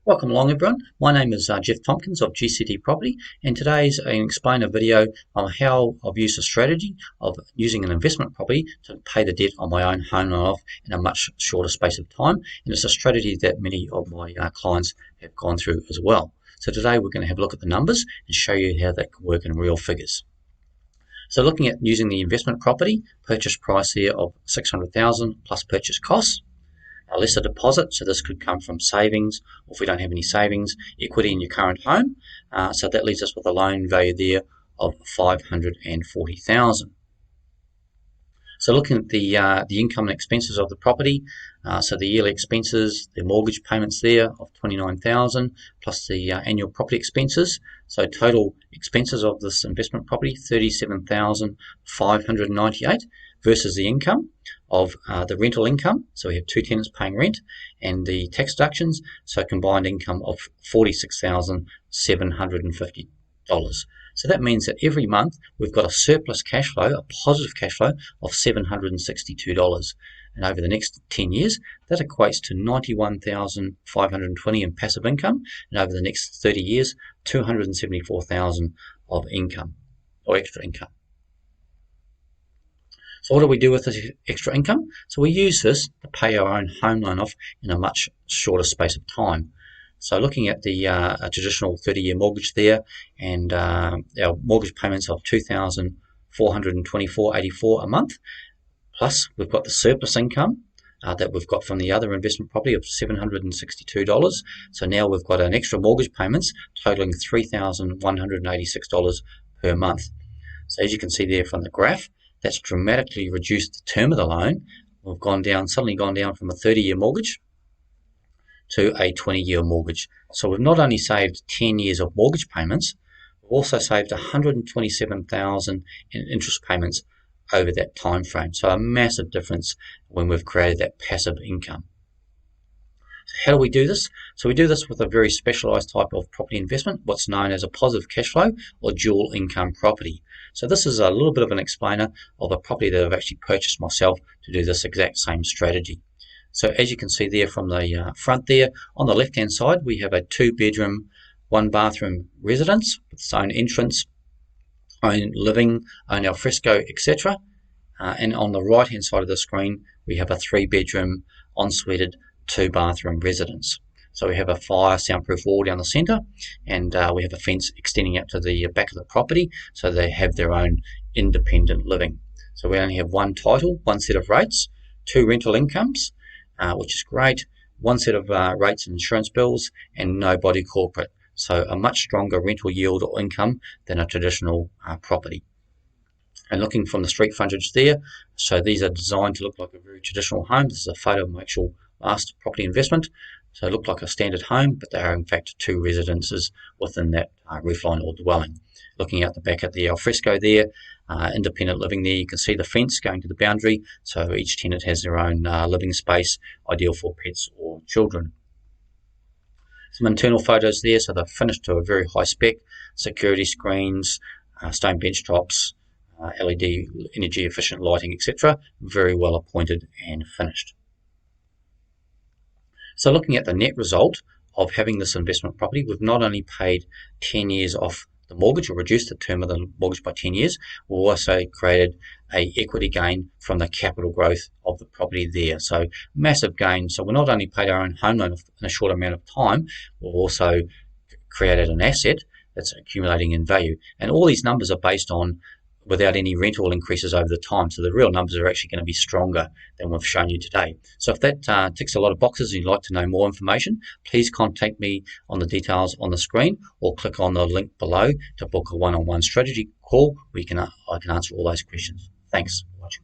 Welcome along everyone. My name is Geoff Tomkins of GCT Property, and today's an explainer video on how I've used a strategy of using an investment property to pay the debt on my own home loan off in a much shorter space of time. And it's a strategy that many of my clients have gone through as well. So today we're going to have a look at the numbers and show you how that can work in real figures. So looking at using the investment property, purchase price here of $600,000 plus purchase costs. A lesser deposit, so this could come from savings, or if we don't have any savings, equity in your current home. So that leaves us with a loan value there of $540,000. So looking at the income and expenses of the property, so the yearly expenses, the mortgage payments there of $29,000 plus the annual property expenses. So total expenses of this investment property $37,598 versus the income of the rental income. So we have two tenants paying rent and the tax deductions. So combined income of $46,750. So that means that every month we've got a surplus cash flow, a positive cash flow of $762. And over the next 10 years, that equates to $91,520 in passive income. And over the next 30 years, $274,000 of income or extra income. So what do we do with this extra income? So we use this to pay our own home loan off in a much shorter space of time. So looking at the traditional 30-year mortgage there, and our mortgage payments of $2,424.84 a month, plus we've got the surplus income that we've got from the other investment property of $762. So now we've got an extra mortgage payments totaling $3,186 per month. So as you can see there from the graph, that's dramatically reduced the term of the loan. We've suddenly gone down from a 30-year mortgage to a 20-year mortgage. So we've not only saved 10 years of mortgage payments, we've also saved $127,000 in interest payments over that time frame. So a massive difference when we've created that passive income. So how do we do this? So we do this with a very specialized type of property investment, what's known as a positive cash flow or dual income property. So this is a little bit of an explainer of a property that I've actually purchased myself to do this exact same strategy. So as you can see there from the front there, on the left hand side we have a 2-bedroom, 1-bathroom residence with its own entrance, own living, own alfresco, etc. And on the right hand side of the screen we have a 3-bedroom, ensuite 2-bathroom residence. So we have a fire soundproof wall down the centre, and we have a fence extending out to the back of the property, so they have their own independent living. So we only have one title, one set of rates, 2 rental incomes, which is great, one set of rates and insurance bills, and no body corporate. So a much stronger rental yield or income than a traditional property. And looking from the street frontage there, so these are designed to look like a very traditional home. This is a photo of my actual last property investment. So it looked like a standard home, but they are in fact 2 residences within that roofline or dwelling. Looking out the back at the alfresco there, independent living there, you can see the fence going to the boundary. So each tenant has their own living space, ideal for pets or children. Some internal photos there, so they're finished to a very high spec, security screens, stone bench tops, LED energy efficient lighting, etc. Very well appointed and finished. So looking at the net result of having this investment property, we've not only paid 10 years off the mortgage or reduced the term of the mortgage by 10 years, we've also created a equity gain from the capital growth of the property there. So massive gain. So we're not only paid our own home loan in a short amount of time, we've also created an asset that's accumulating in value. And all these numbers are based on without any rental increases over the time. So the real numbers are actually going to be stronger than we've shown you today. So if that ticks a lot of boxes and you'd like to know more information, please contact me on the details on the screen or click on the link below to book a one-on-one strategy call where I can answer all those questions. Thanks for watching.